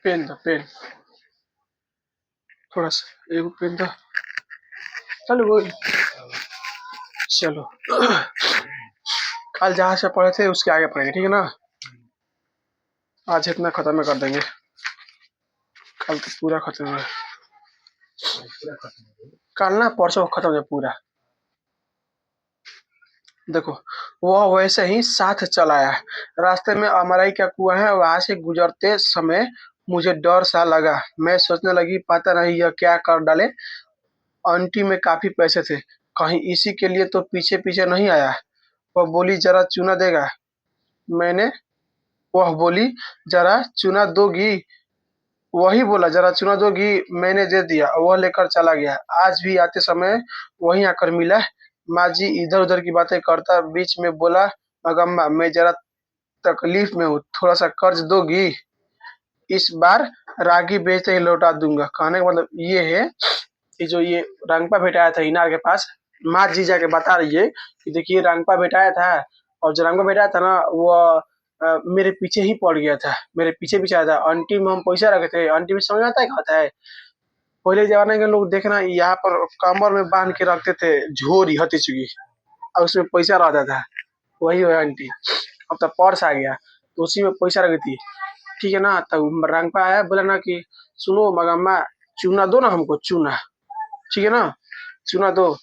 Pen दो pen, थोड़ा सा एक पेन दो। चलो वो चलो कल जहाँ से पढ़े थे उसके आगे पढ़ेंगे, ठीक है ना। आज इतना खत्म कर देंगे, कल तो पूरा खत्म है। कल ना परसों खत्म है पूरा। देखो वह वैसे ही साथ चला आया। रास्ते में अमराई का कुआं है, वहां से गुजरते समय मुझे डर सा लगा। मैं सोचने लगी पता नहीं यह क्या कर डाले। आंटी में काफी पैसे थे, कहीं इसी के लिए तो पीछे पीछे नहीं आया। वह बोली जरा चूना देगा। मैंने वह बोली जरा चूना दोगी। वही बोला जरा चूना दोगी। मैंने दे दिया, वह लेकर चला गया। आज भी आते समय वहीं आकर मिला। माँ जी इधर उधर की बातें करता बीच में बोला, मगम्मा मैं जरा तकलीफ में हूँ, थोड़ा सा कर्ज दोगी। इस बार रागी बेचते ही लौटा दूंगा। कहने का मतलब ये है कि जो ये रंगपा बेटा आया था इनार के पास, माँ जी जाके बता रही है कि देखिए रंगपा बेटा आया था, और जो रंगपा बेटा आया था ना वो मेरे पीछे ही पड़ गया था, मेरे पीछे पीछे आया था। आंटी में हम पैसा रखे थे, आंटी में समझ में आता है क्या होता है। पहले जमाने के लोग देखना यहाँ पर कमर में बांध के रखते थे झोरी हती चुकी, और उसमें पैसा रहता था। वही है आंटी। अब तो पर्स आ गया तो उसी में पैसा रखी थी, ठीक है ना। तब रंगपा आया बोला ना कि सुनो मगम्मा चूना दो ना हमको चूना, ठीक है ना, चूना दो।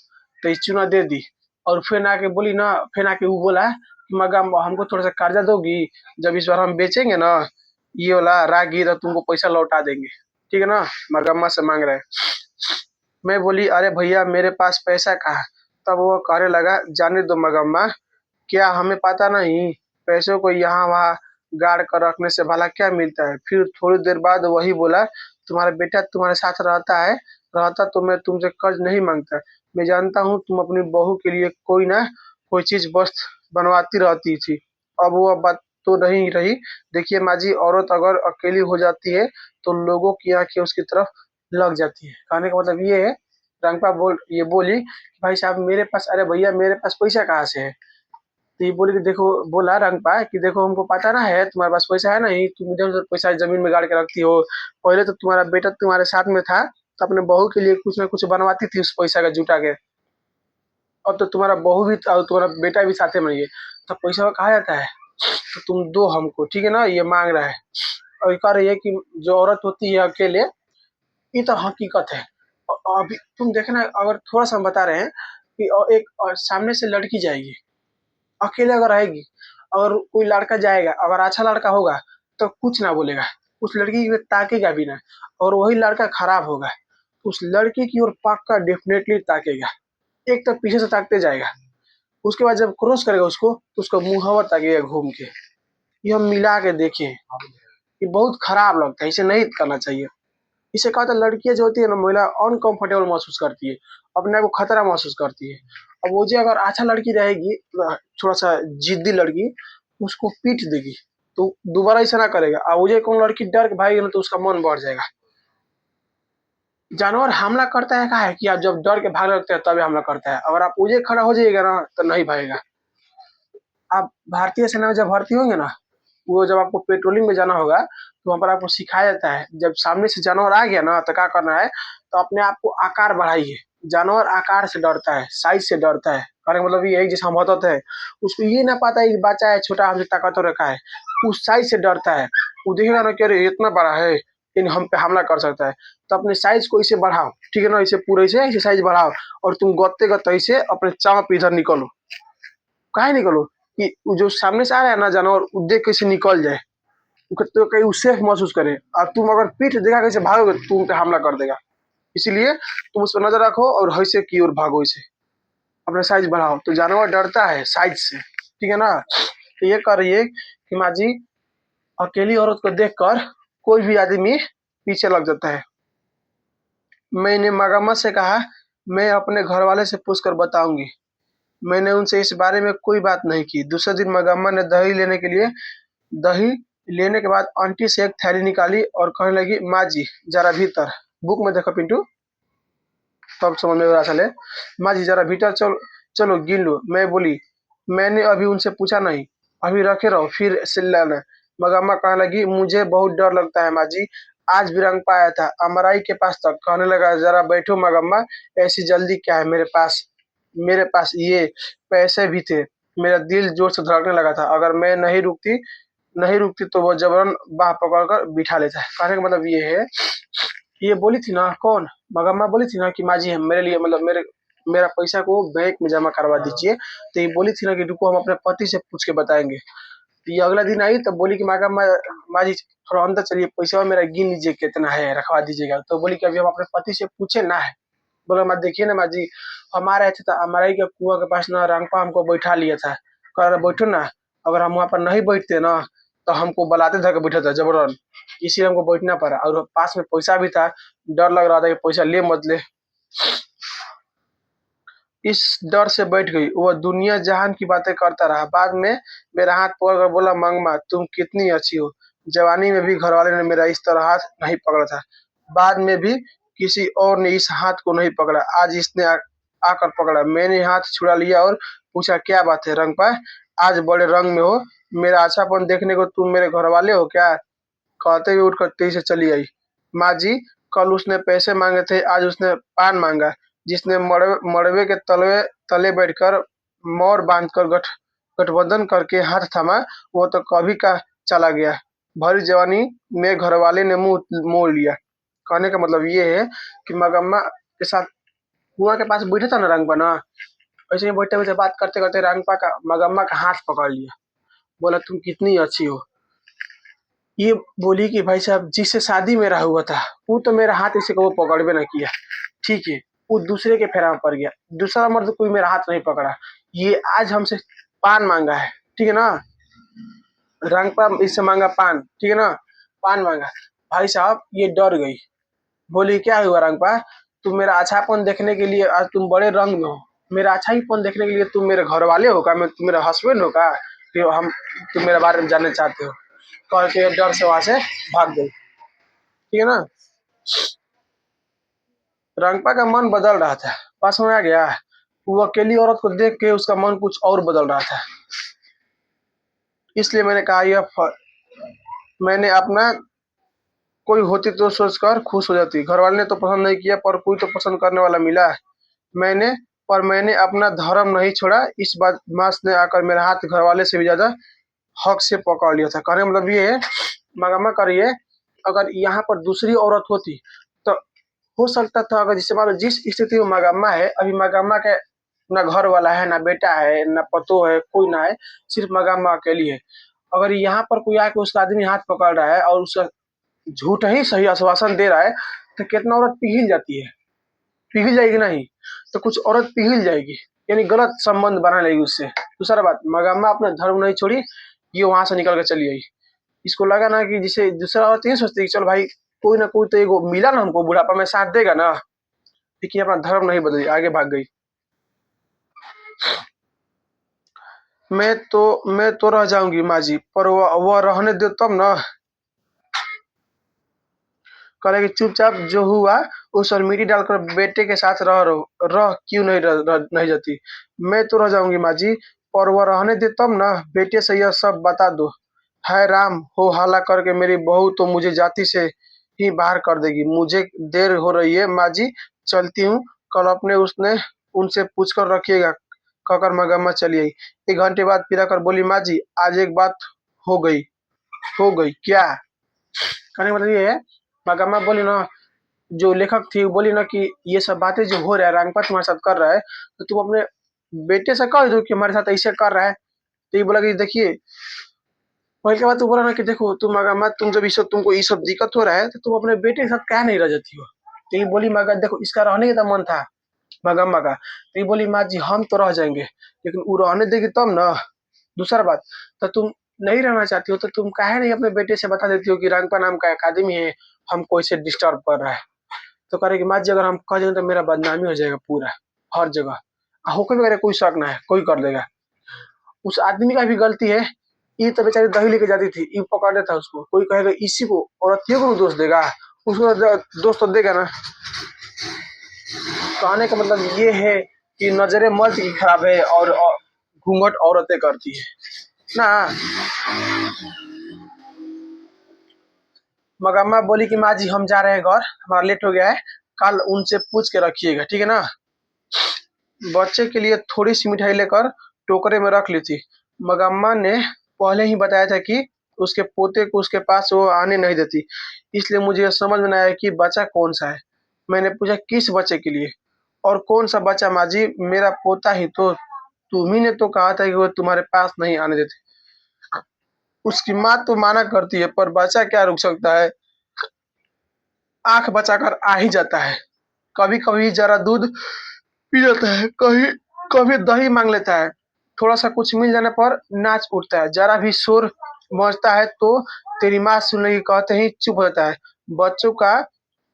तो ये चूना दे दी, और फिर आके बोली ना, फिर आके वो बोला कि मगम हमको थोड़ा सा कर्जा दोगी, जब इस बार हम बेचेंगे ना ये वाला रागी तो तुमको पैसा लौटा देंगे, ठीक है ना। मगम्मा से मांग रहे। मैं बोली अरे भैया मेरे पास पैसा कहाँ। तब वो कहने लगा जाने दो मगम्मा, क्या हमें पता नहीं, पैसों को यहाँ वहाँ गाड़ कर रखने से भला क्या मिलता है। फिर थोड़ी देर बाद वही बोला तुम्हारा बेटा तुम्हारे साथ रहता तो मैं तुमसे कर्ज नहीं मांगता। मैं जानता हूँ तुम अपनी बहू के लिए कोई ना कोई चीज वस्तु बनवाती रहती थी। अब वो बात तो नहीं रही। देखिए माँ जी औरत अगर अकेली हो जाती है तो लोगों की आंखें उसकी तरफ लग जाती है। कहने का मतलब ये है, रंगपा बोली भाई साहब मेरे पास, अरे भैया मेरे पास पैसा कहाँ से है। तो ये बोली कि देखो, बोला रंगपा कि देखो हमको पता ना है तुम्हारे पास पैसा है नहीं, तुम इधर उधर पैसा जमीन में गाड़ के रखती हो। पहले तो तुम्हारा बेटा तुम्हारे साथ में था तो अपने बहू के लिए कुछ ना कुछ बनवाती थी उस पैसा का जुटा के। अब तो तुम्हारा बहू भी और तुम्हारा बेटा भी साथे में ही है, तो पैसा कहा जाता है। तो तुम दो हमको, ठीक है ना। ये मांग रहा है और ये कह रही है कि जो औरत होती है अकेले, ये तो हकीकत है। अभी तुम देखना अगर थोड़ा सा हम बता रहे हैं कि एक सामने से लड़की जाएगी अकेले, अगर रहेगी, अगर कोई लड़का जाएगा अगर अच्छा लड़का होगा तो कुछ ना बोलेगा, उस लड़की की ताकेगा भी ना। और वही लड़का खराब होगा उस लड़की की ओर पक्का डेफिनेटली ताकेगा। एक तो पीछे से ताकते जाएगा, उसके बाद जब क्रॉस करेगा उसको तो उसका मुंहवा ताकेगा घूम के। ये हम मिला के देखें, ये बहुत खराब लगता है, इसे नहीं करना चाहिए। इससे क्या होता है लड़कियां जो होती है ना महिला अनकंफर्टेबल महसूस करती है, अपने आप को खतरा महसूस करती है। अब वो जो अगर अच्छा लड़की रहेगी, थोड़ा सा जिद्दी लड़की, उसको पीट देगी तो दोबारा ऐसा ना करेगा। अब वो जो कौन लड़की डर के भागेगी ना तो उसका मन बढ़ जाएगा। जानवर हमला करता है, कहा है कि आप जब डर के भाग लगते हैं तभी हमला करता है। अगर आप उजे खड़ा हो जाइएगा ना तो नहीं भागेगा। आप भारतीय सेना में जब भर्ती होंगे ना, वो जब आपको पेट्रोलिंग में जाना होगा तो वहाँ पर आपको सिखाया जाता है जब सामने से जानवर आ गया ना तो क्या करना है, तो अपने आप को आकार बढ़ाइए। जानवर आकार से डरता है, साइज से डरता है। कहने का मतलब ये है जैसे हम होते हैं, उसको ये ना पता है कि बच्चा है छोटा हमसे ताकतवर रखा है, उस साइज से डरता है। वो देखेगा ना कि अरे इतना बड़ा है इन हम पे हमला कर सकता है, तो अपने साइज को इसे बढ़ाओ, ठीक है ना, इसे पूरे ऐसे साइज बढ़ाओ। और तुम गत्ते गत्ते इसे अपने चाँप इधर निकलो। काहे निकलो कि वो जो सामने से आ रहा है ना जानवर, वो देख के इसे निकल जाए, तो कहीं वो सेफ महसूस करे। और तुम अगर पीठ दिखा के इसे भागोगे तो तुम पे हमला कर देगा। इसीलिए तुम उस पर नजर रखो और ऐसे की ओर भागो, इसे अपना साइज बढ़ाओ। तो जानवर डरता है साइज से, ठीक है ना। तो ये कर रही है कि माँ जी अकेली औरत को देखकर कोई भी आदमी पीछे लग जाता है। मैंने मगम्मत से कहा मैं अपने घर वाले से पूछकर बताऊंगी। मैंने उनसे इस बारे में कोई बात नहीं की। दूसरे दिन मगम्मा ने दही लेने के बाद आंटी से एक थैली निकाली और कहने लगी माँ जी जरा भीतर, बुक में देखो पिंटू, तब समझ में असल है। माँ जी जरा भीतर चलो, चलो गिन लो। मैं बोली मैंने अभी उनसे पूछा नहीं, अभी रखे रहो फिर से लाना। मगम्मा कहने लगी मुझे बहुत डर लगता है माँ जी, आज भी रंगपा आया था अमराई के पास तक, कहने लगा जरा बैठो मगम्मा, ऐसी जल्दी क्या है मेरे पास ये पैसे भी थे। मेरा दिल जोर से धड़कने लगा था, अगर मैं नहीं रुकती तो वो जबरन बाह पकड़कर बिठा लेता है। कहने का मतलब ये है, ये बोली थी ना, कौन, मगम्मा बोली थी ना कि माँ जी हम मेरे लिए मतलब मेरा पैसा को बैंक में जमा करवा दीजिए। तो ये बोली थी ना कि रुको हम अपने पति से पूछ के बताएंगे। तो ये अगला दिन आई तब बोली कि मगम्मा, माँ जी थोड़ा अंदर चलिए, पैसा मेरा गिन लीजिए कितना है, रखवा दीजिएगा। तो बोली कि अभी हम अपने पति से पूछे ना है। बोला मत देखिए ना माँ जी, हम आ रहे थे तो हमारे ही के कुआं के पास ना रंगपा हमको बैठा लिया था, कह रहा बैठो ना। अगर हम वहाँ पर नहीं बैठते ना तो हमको बलाते धर के बैठा था जबरन, इसीलिए हमको बैठना पड़ा। और पास में पैसा भी था, डर लग रहा था कि पैसा ले मत ले, इस डर से बैठ गई। वह दुनिया जहान की बातें करता रहा। बाद में मेरा हाथ पकड़कर बोला, मंगमा तुम कितनी अच्छी हो। जवानी में भी घरवाले ने मेरा इस तरह हाथ नहीं पकड़ा था, बाद में भी किसी और ने इस हाथ को नहीं पकड़ा, आज इसने आकर पकड़ा। मैंने हाथ छुड़ा लिया और पूछा, क्या बात है रंगपा, आज बड़े रंग में हो, मेरा अच्छापन देखने को तुम मेरे घर वाले हो क्या। कहते हुए उठकर तेजी से चली आई। माँ जी, कल उसने पैसे मांगे थे, आज उसने पान मांगा। जिसने मड़वे के तलवे तले बैठकर मोर बांधकर गठबंधन करके हाथ थामा, वो तो कभी का चला गया। भरी जवानी में घरवाले ने मुंह मोड़ लिया। कहने का मतलब ये है कि मगम्मा के साथ कुआं के पास बैठा था ना रंगपा ना, ऐसे ही बैठे बैठे बात करते करते रंगपा का मगम्मा का हाथ पकड़ लिया। बोला तुम कितनी अच्छी हो। ये बोली कि भाई साहब जिससे शादी मेरा हुआ था वो तो मेरा हाथ इसे को पकड़बे ना किया, ठीक है, वो दूसरे के फेरा में पड़ गया, दूसरा मर्द कोई मेरा हाथ नहीं पकड़ा। ये आज हमसे पान मांगा है, ठीक है ना, रंगपा इससे मांगा पान, ठीक है ना, पान मांगा। भाई साहब ये डर गई, बोली क्या हुआ रंगपा, तुम मेरा अच्छापन देखने के लिए आज तुम बड़े रंग में हो, मेरा अच्छाईपन देखने के लिए तुम मेरे घर वाले हो का, मैं तुम मेरा हस्बैंड हो का, कि हम तुम मेरे बारे में जानना चाहते हो। कह के डर से वहां से भाग गई, ठीक है ना। रंगपा का मन बदल रहा था, पास में आ गया, वो अकेली औरत को देख के उसका मन कुछ और बदल रहा था। इसलिए मैंने कहा मैंने अपना कोई होती तो सोचकर खुश हो जाती। घर वाले ने तो पसंद नहीं किया, पर कोई तो पसंद करने वाला मिला। मैंने मैंने अपना धर्म नहीं छोड़ा। इस बदमाश ने आकर मेरा हाथ घर वाले से भी ज्यादा हक से पकड़ लिया था। कहने का मतलब ये है, मगम्मा करिए, अगर यहाँ पर दूसरी औरत होती तो हो सकता था, अगर जिससे मान लो जिस स्थिति में मगम्मा है, अभी मगम्मा के ना घर वाला है, ना बेटा है, ना पतो है, कोई ना है, सिर्फ मगम्मा अकेली है। अगर यहाँ पर कोई आके उसका आदमी हाथ पकड़ रहा है और उसका झूठ ही सही आश्वासन दे रहा है, तो कितना औरत पिघल जाती है, पिघल जाएगी नहीं तो कुछ औरत पिघल जाएगी, यानी गलत संबंध बना लेगी उससे। दूसरा बात, मगम्मा अपना धर्म नहीं छोड़ी, ये वहां से निकल कर चली आई। इसको लगा ना कि जिसे दूसरा औरत ये सोचती है कि चल भाई कोई ना कोई तो एगो मिला ना हमको बुढ़ापा में साथ देगा ना, लेकिन अपना धर्म नहीं बदली, आगे भाग गई। मैं तो रह जाऊंगी माँ जी, पर वह रहने दो तब ना। करे कि चुपचाप जो हुआ उस पर मिट्टी डालकर बेटे के साथ रह क्यों नहीं जाती। मैं तो रह जाऊंगी माँ जी, पर वह रहने दे तब ना, बेटे से यह सब बता दो। है राम हो हल्ला करके मेरी बहू तो मुझे जाति से ही बाहर कर देगी। मुझे देर हो रही है माँ जी, चलती हूँ, कल अपने उसने उनसे पूछ कर रखिएगा। कहकर मगम्मा चली आई। 1 घंटे बाद फिर आकर बोली, माँ जी आज एक बात हो गई। हो गई क्या, कहने का मतलब ये है, मगम्मा बोली ना, जो लेखक थी वो बोली ना कि ये सब बातें जो हो रहा है रंगपा तुम्हारे साथ कर रहा है, तो तुम अपने बेटे से कह दो कि हमारे साथ ऐसे कर रहा है। तो ये बोला कि देखिए, पहले के बाद तो बोला ना कि देखो तुम अगर मत तुम जब तुमको ये सब दिक्कत हो रहा है तो तुम अपने बेटे के साथ क्या नहीं रह जाती हो। तो ये बोली मगर देखो इसका रहने का तो मन था मगम्मा का, तो ये बोली माँ जी हम तो रह जाएंगे, लेकिन वो रहने देगी तब ना। दूसरा बात, तो तुम नहीं रहना चाहती हो तो तुम काहे नहीं अपने बेटे से बता देती हो कि रंगपा नाम का अकादमी है, हमको इसे डिस्टर्ब कर रहा है। तो कह रहे कि माँ जी अगर हम कह देंगे तो मेरा बदनामी हो जाएगा पूरा, हर जगह, होकर वगैरह कोई शक ना है, कोई कर देगा। उस आदमी का भी गलती है, ये तो बेचारी दही लेके जाती थी, ये पकड़ लेता उसको, कोई कहेगा इसी को औरतियों को दोष देगा, उसको दोष तो देगा ना। कहने का मतलब ये है कि नजरे मर्द की खराब है और घूंघट औरतें करती है ना। मगम्मा बोली कि माँ जी हम जा रहे हैं घर, हमारा लेट हो गया है, कल उनसे पूछ के रखिएगा, ठीक है ना। बच्चे के लिए थोड़ी सी मिठाई लेकर टोकरे में रख ली थी। मगम्मा ने पहले ही बताया था कि उसके पोते को उसके पास वो आने नहीं देती, इसलिए मुझे यह समझ में नहीं आया कि बच्चा कौन सा है। मैंने पूछा किस बच्चे के लिए? और कौन सा बच्चा माँ जी, मेरा पोता ही तो। तुम ही ने तो कहा था कि वो तुम्हारे पास नहीं आने देते। उसकी माँ तो माना करती है, पर बच्चा क्या रुक सकता है, आंख बचाकर आ ही जाता है। कभी कभी जरा दूध पी लेता है, कहीं कभी दही मांग लेता है, थोड़ा सा कुछ मिल जाने पर नाच उठता है, जरा भी शोर मचता है तो तेरी माँ सुनेगी कहते ही चुप हो जाता है। बच्चों का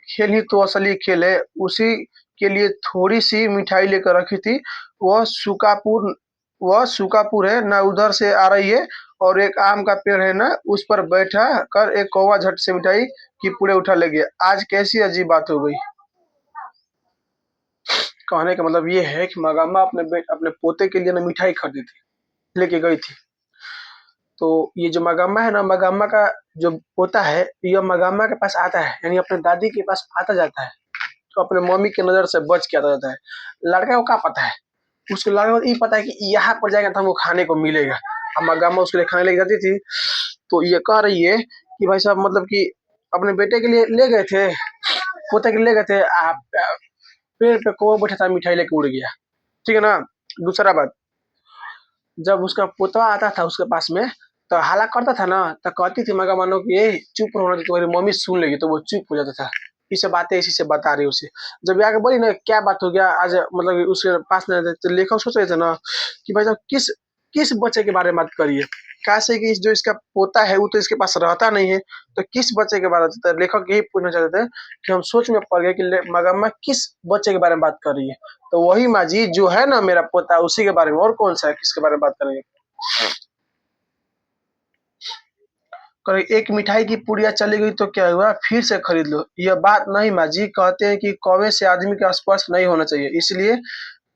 खेल ही तो असली खेल है। उसी के लिए थोड़ी सी मिठाई लेकर रखी थी। वह सुकापुर वह सुकापुर है ना, उधर से आ रही है, और एक आम का पेड़ है ना, उस पर बैठा कर एक कौवा झट से मिठाई की पुड़े उठा ले गया। आज कैसी अजीब बात हो गई। कहने का मतलब ये है कि मगम्मा अपने पोते के लिए ना मिठाई खरीदी थी, लेके गई थी। तो ये जो मगम्मा है ना, मगम्मा का जो पोता है, यह मगम्मा के पास आता है, यानी अपने दादी के पास आता जाता है, तो अपने मम्मी की नजर से बच के आता जाता है। लड़का को क्या पता है, उसके लड़के को ये पता है कि यहाँ पर जाएगा तो हमको खाने को मिलेगा। अब मगम्मा उसके लिए खाने लेके जाती थी, तो ये कह रही है कि भाई साहब मतलब कि अपने बेटे के लिए ले गए थे, पोते के लिए ले गए थे, पेड़ पे कौवा बैठा था, मिठाई लेके उड़ गया, ठीक है ना। दूसरा बात, जब उसका पोता आता था उसके पास में, तो हाला करता था ना, तो कहती थी मगा मानो कि ये चुप रहो ना, तो तुम्हारी मम्मी सुन लेगी, तो वो चुप हो जाता था। ये सब बातें इसी से बता रही उसे। जब ये आके बोली ना क्या बात हो गया आज, मतलब कि उसके पास नहीं रहते, तो लेखक सोच रहे थे ना कि भाई साहब किस किस बच्चे के बारे में बात करिए। कैसे कि जो इसका पोता है वो तो इसके पास रहता नहीं है, तो किस बच्चे के बारे में लेखक यही पूछना चाहते थे कि हम सोच में पड़ गए कि मगम्मा किस बच्चे के बारे में बात कर रही है। तो वही माँ जी जो है ना मेरा पोता, उसी के बारे में, और कौन सा है, किसके बारे में बात करेंगे। करे एक मिठाई की पुड़िया चली गई तो क्या हुआ, फिर से खरीद लो। यह बात नहीं माँ जी, कहते हैं कि कौवे से आदमी का स्पर्श नहीं होना चाहिए, इसलिए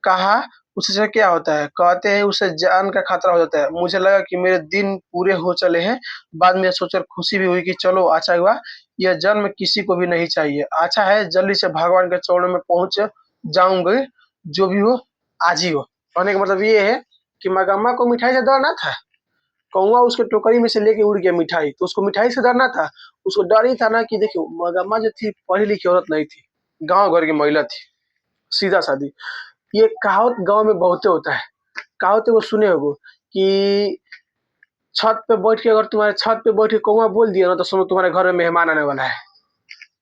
कहा। उससे क्या होता है, कहते हैं उससे जान का खतरा हो जाता है। मुझे लगा कि मेरे दिन पूरे हो चले हैं। बाद में सोचकर खुशी भी हुई कि चलो अच्छा हुआ, यह जन्म किसी को भी नहीं चाहिए। अच्छा है जल्दी से भगवान के चरणों में पहुंच जाऊंगे, जो भी हो आज ही हो। कहने का मतलब ये है कि मगम्मा को मिठाई से डर ना था। कौवा उसके टोकरी में से लेके उड़ गया मिठाई, तो उसको मिठाई से डरना था। उसको डर ही था ना कि देखियो मगम्मा जो थी पढ़ी लिखी औरत नहीं थी, गांव घर की महिला थी, सीधा सादी। ये कहावत गांव में बहुते होता है, कहावत वो सुने होगो कि छत पे बैठ के, अगर तुम्हारे छत पे बैठ के कौवा बोल दिया ना, तो सुनो तुम्हारे घर में मेहमान आने वाला है।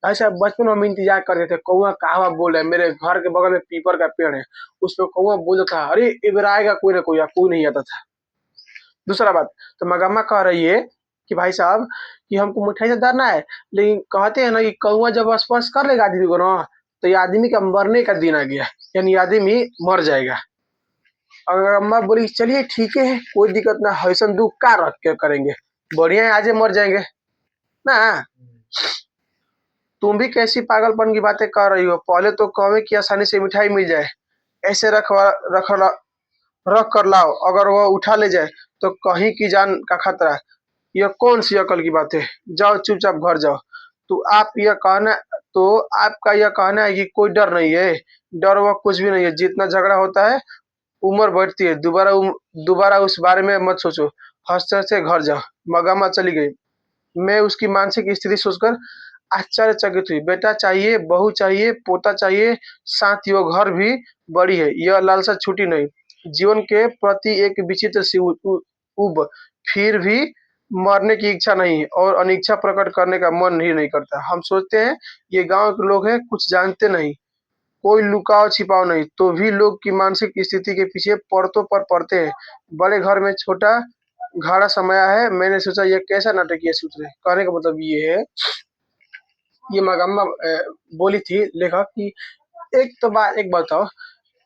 ऐसा बचपन में हम इंतजार करते थे, कौवा कहाँ बोल रहा है, मेरे घर के बगल में पीपल का पेड़ है, उस पर कौवा बोलता था, अरे इधर आएगा कोई ना कोई, या कोई नहीं आता था। दूसरा बात, तो मगम्मा कह रही है कि भाई साहब कि हमको मिठाई से डरना है, लेकिन कहते हैं ना कि कौवा जब स्पर्श कर लेगा आदमी को ना, तो ये आदमी का मरने का दिन आ गया, यानी आदमी मर जाएगा। अगर अम्मा बोली चलिए ठीक है कोई दिक्कत ना, ऐसन दुख का रख के करेंगे, बढ़िया है आज ही मर जाएंगे ना। तुम भी कैसी पागलपन की बातें कर रही हो, पहले तो कौवे की आसानी से मिठाई मिल जाए, ऐसे रख रख कर लाओ, अगर वह उठा ले जाए तो कहीं की जान का खतरा। यह कौन सी अकल की बात है, जाओ चुपचाप घर जाओ। तो आप यह कहना तो आपका यह कहना है कि कोई डर नहीं है। डर वह कुछ भी नहीं है, जितना झगड़ा होता है उम्र बढ़ती है, दोबारा उस बारे में मत सोचो। हंसते हंसते घर जाओ। मगम्मा चली गई। मैं उसकी मानसिक स्थिति सोचकर आश्चर्यचकित हुई। बेटा चाहिए, बहू चाहिए, पोता चाहिए, साथ ही वो घर भी बड़ी है, यह लालसा छूटी नहीं। जीवन के प्रति एक विचित्र सी उब, फिर भी मरने की इच्छा नहीं और अनिच्छा प्रकट करने का मन ही नहीं करता। हम सोचते हैं ये गांव के लोग हैं, कुछ जानते नहीं, कोई लुकाव छिपाव नहीं, तो भी लोग की मानसिक स्थिति के पीछे परतों पर पड़ते हैं। बड़े घर में छोटा घाड़ा समाया है। मैंने सोचा ये कैसा नाटकीय सूत्र है। कहने का मतलब ये है, ये मगम्मा बोली थी लेखक की, एक बताओ,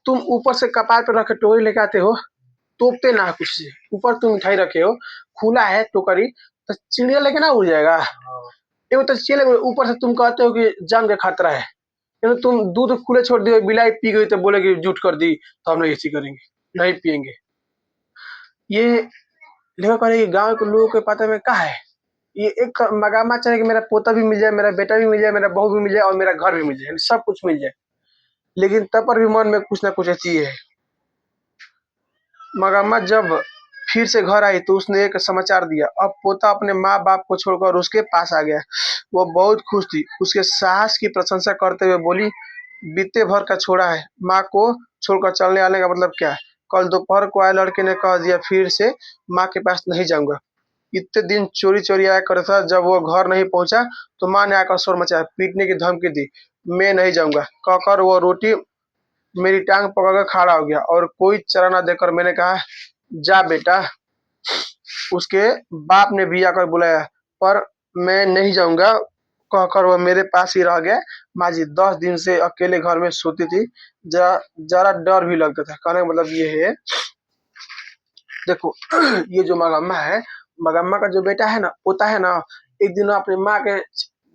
तुम ऊपर से कपार पे रख के टोकरी लेके आते हो, तोपते ना कुछ से, ऊपर तुम मिठाई रखे हो, खुला है टोकरी, तो चिड़िया लेके ना उड़ जाएगा। एगो तो चिड़िया ऊपर से तुम कहते हो कि जान का खतरा है, तो तुम दूध खुले छोड़ दियो, बिलाई पी गई तो बोलेगी झूठ कर दी, तो हम नहीं ऐसी करेंगे, नहीं पियेंगे। ये लेखक कह रहे गांव के लोगों के पता में क्या है, ये एक मगामा चाहे कि मेरा पोता भी मिल जाए, मेरा बेटा भी मिल जाए, मेरा बहू भी मिल जाए और मेरा घर भी मिल जाए, सब कुछ मिल जाए, लेकिन तब पर भी मन में कुछ ना कुछ ऐसी है। मगम्मत जब फिर से घर आई तो उसने एक समाचार दिया, अब पोता अपने माँ बाप को छोड़कर उसके पास आ गया। वो बहुत खुश थी, उसके साहस की प्रशंसा करते हुए बोली, बीते भर का छोड़ा है, माँ को छोड़कर चलने आने का मतलब क्या? कल दोपहर को आए लड़के ने कह दिया फिर से माँ के पास नहीं जाऊंगा। इतने दिन चोरी चोरी आया करता था, जब वो घर नहीं पहुंचा तो माँ ने आकर शोर मचाया, पीटने की धमकी दी, मैं नहीं जाऊंगा कहकर वो रोटी मेरी टांग पकड़कर खड़ा हो गया और कोई चारा ना देकर मैंने कहा, जा बेटा। उसके बाप ने भी आकर बुलाया, पर मैं नहीं जाऊंगा कहकर वह मेरे पास ही रह गया। माँ जी 10 दिन से अकेले घर में सोती थी, जरा जरा डर भी लगता था। कहने का मतलब ये है, देखो ये जो मगम्मा है, मगम्मा का जो बेटा है ना, पोता है ना, एक दिन अपनी माँ के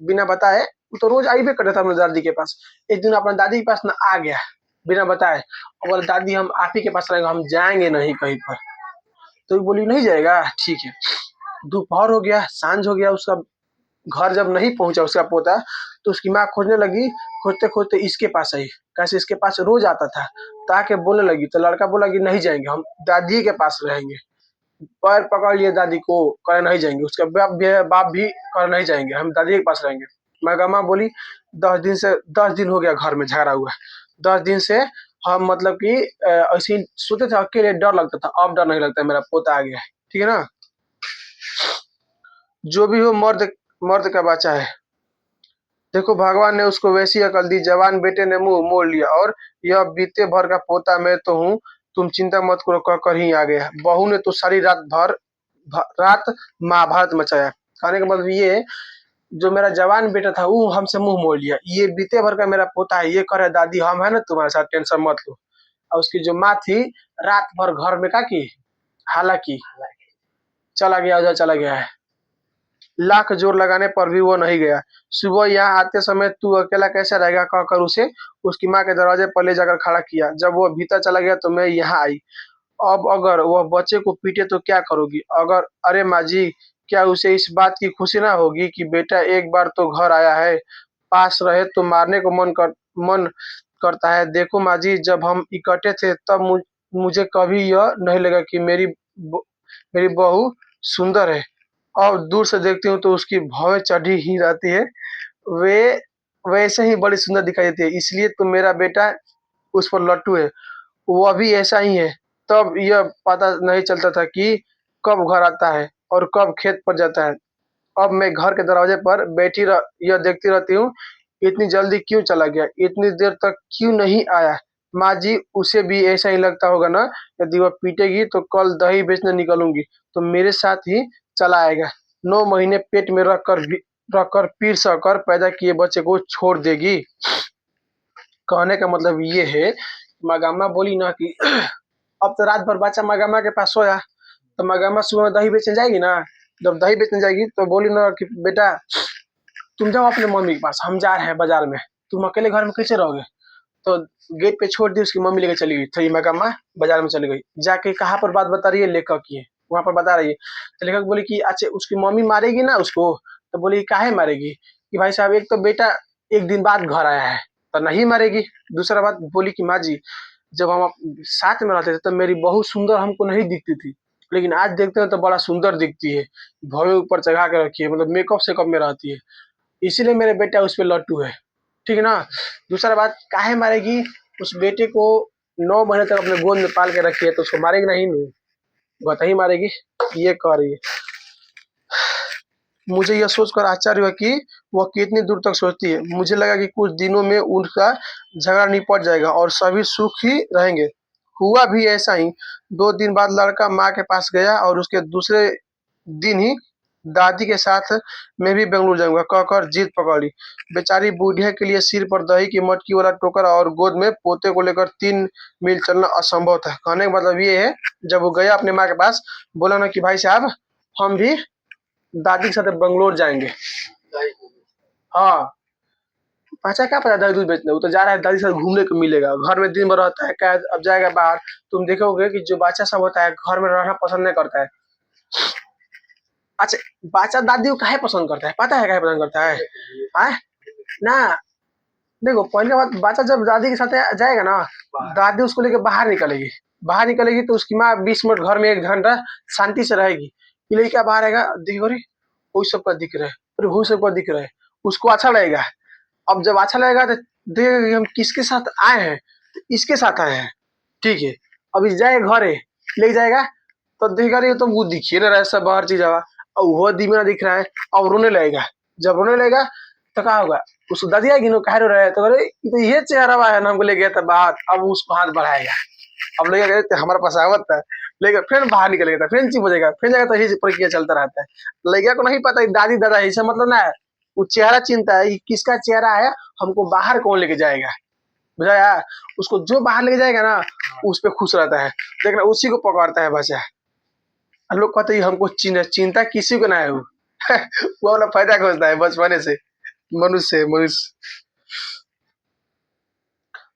बिना बताए, वो तो रोज आई भी करता था अपनी दादी के पास। एक दिन अपनी दादी के पास ना आ गया बिना बताए, और बोला, दादी हम आप ही के पास रहेंगे, हम जाएंगे नहीं कहीं पर। तो वो बोली नहीं जाएगा, ठीक है। दोपहर हो गया, सांझ हो गया, उसका घर जब नहीं पहुंचा उसका पोता, तो उसकी माँ खोजने लगी, खोजते खोजते इसके पास आई, कैसे इसके पास रोज आता था, ताके बोलने लगी। तो लड़का बोला कि नहीं जाएंगे, हम दादी के पास रहेंगे। पैर पकड़ लिए दादी को, कहे नहीं जाएंगे। उसके बाप भी कहे नहीं जाएंगे, हम दादी के पास रहेंगे। मैगम्मा बोली, 10 दिन से 10 दिन हो गया घर में झगड़ा हुआ, 10 दिन से हम मतलब कि ऐसे ही सोते थे, अकेले डर लगता था, अब डर नहीं लगता, मेरा पोता आ गया है, ठीक है ना। जो भी हो, मर्द मर्द का बच्चा है। देखो भगवान ने उसको वैसी अकल दी, जवान बेटे ने मुंह मोड़ लिया, और यह बीते भर का पोता मैं तो हूँ, तुम चिंता मत करो कहकर ही आ गया। बहू ने तो सारी रात महाभारत मचाया। कहने का मतलब ये है, जो मेरा जवान बेटा था वो हमसे मुंह मोड़ लिया, ये बीते भर का मेरा पोता है, ये कह रहा है दादी हम है ना तुम्हारे साथ, टेंशन मत लो। और उसकी जो माँ थी, रात भर घर में का की, हालांकि चला गया, उधर चला गया है। लाख जोर लगाने पर भी वो नहीं गया। सुबह यहाँ आते समय तू अकेला कैसे रहेगा कहकर उसे उसकी माँ के दरवाजे पर ले जाकर खड़ा किया। जब वो भीतर चला गया तो मैं यहाँ आई। अब अगर वह बच्चे को पीटे तो क्या करोगी? अगर अरे माँ जी, क्या उसे इस बात की खुशी ना होगी कि बेटा एक बार तो घर आया है, पास रहे तो मारने को मन करता है। देखो माँ जी, जब हम इकट्ठे थे तब मुझे कभी यह नहीं लगा कि मेरी बहू सुंदर है। और दूर से देखती हूँ तो उसकी भौहें चढ़ी ही रहती है, वे वैसे ही बड़ी सुंदर दिखाई देती है, इसलिए तो मेरा बेटा उस पर लट्टू है। वह भी ऐसा ही है। तब यह पता नहीं चलता था कि कब घर आता है और कब खेत पर जाता है। अब मैं घर के दरवाजे पर बैठी यह देखती रहती हूँ, इतनी जल्दी क्यों चला गया, इतनी देर तक क्यों नहीं आया। माँ जी, उसे भी ऐसा ही लगता होगा ना, यदि वह पीटेगी तो कल दही बेचने निकलूंगी तो मेरे साथ ही चला आएगा। 9 महीने पेट में रखकर पीट सहकर पैदा किए बच्चे को छोड़ देगी। कहने का मतलब ये है, मगामा बोली ना कि अब तो रात भर बच्चा मगामा के पास सोया, तो मगामा सुबह दही बेचने जाएगी ना। जब दही बेचने जाएगी तो बोली ना कि बेटा तुम जाओ अपने मम्मी के पास, हम जा रहे हैं बाजार में, तुम अकेले घर में कैसे रहोगे। तो गेट पे छोड़ दी, उसकी मम्मी लेकर चली गई। तो ये मगम्मा बाजार में चली गई, जाके कहाँ पर बात बता रही है, लेखक की है, वहां पर बता रही है। तो लेखक बोली कि अच्छा उसकी मम्मी मारेगी ना उसको। तो बोली काहे मारेगी, कि भाई साहब एक तो बेटा एक दिन बाद घर आया है तो नहीं मारेगी। दूसरा बात बोली कि माँ जी, जब हम साथ में रहते थे तो मेरी बहुत सुंदर हमको नहीं दिखती थी, लेकिन आज देखते हैं तो बड़ा सुंदर दिखती है, भौवें ऊपर चढ़ा के रखी है, मतलब मेकअप सेकअप में रहती है, इसीलिए मेरे बेटा उस पर लट्टू है, ठीक है ना। दूसरा बात काहे मारेगी, उस बेटे को 9 महीने तक अपने गोद में पाल के रखी है तो उसको मारेगी नहीं, नहीं बता ही मारेगी, ये कह रही है। मुझे यह सोचकर आश्चर्य हुआ कि वह कितनी दूर तक सोचती है। मुझे लगा कि कुछ दिनों में उनका झगड़ा निपट जाएगा और सभी सुख ही रहेंगे। हुआ भी ऐसा ही। 2 दिन बाद लड़का माँ के पास गया और उसके दूसरे दिन ही दादी के साथ मैं भी बेंगलुरु जाऊंगा कहकर जिद पकड़ ली। बेचारी बूढ़िया के लिए सिर पर दही की मटकी वाला टोकरा और गोद में पोते को लेकर 3 मील चलना असंभव था। कहने का मतलब ये है, जब वो गया अपने माँ के पास, बोला ना कि भाई साहब हम भी दादी के साथ बंगलोर जाएंगे। हाँ, अच्छा क्या पता दही दूध बेचने, वो तो जा रहा है दादी के साथ घूमने को मिलेगा, घर में दिन भर रहता है, क्या अब जाएगा बाहर। तुम देखोगे कि जो बच्चा सब होता है घर में रहना पसंद नहीं करता है। अच्छा, बच्चा दादी को काहे पसंद करता है, पता है काहे पसंद करता है? आए ना, देखो पहले बात, बच्चा जब दादी के साथ जाएगा ना, दादी उसको लेके बाहर निकलेगी। बाहर निकलेगी तो उसकी माँ 20 मिनट घर में 1 घंटा शांति से रहेगी। ये लड़का बाहर आएगा, देखो रे वही सबका दिख रहा है, अरे वही सबका दिख रहा है, उसको अच्छा लगेगा। अब जब अच्छा लगेगा तो देखेगा कि हम किसके साथ आए हैं, तो इसके साथ आए हैं, ठीक है। अब इस जाएगा घरे, ले जाएगा तो देखेगा रे ये तो वो दिख ही नहीं रहा है, सब बाहर चीज हवा, और वो दिखना दिख रहा है। अब रोने लगेगा, जब रोने लगेगा तो क्या होगा, उसको दादी आएगी ना, कह रहे तो अरे ये तो ये चेहरा हुआ है ना, हमको ले गया था बाहर। अब उसको हाथ बढ़ाएगा, अब लगेगा "अरे, हमारे पास आवत था", लेकिन फिर बाहर निकलेगा, फिर चुप हो जाएगा, फिर जाएगा, तो यही प्रक्रिया चलता रहता है। लड़का को नहीं पता है दादी दादा है, इसका मतलब ना है, वो चेहरा चिंता है कि किसका चेहरा है, हमको बाहर कौन लेके जाएगा, बुझाया। उसको जो बाहर लेके जाएगा ना, उस पे खुश रहता है, देखना उसी को पकड़ता है बच्चा। हम लोग कहते हैं हमको चिंता किसी को ना है वो वो वाला फायदा खोजता है बचपने से, मनुष्य।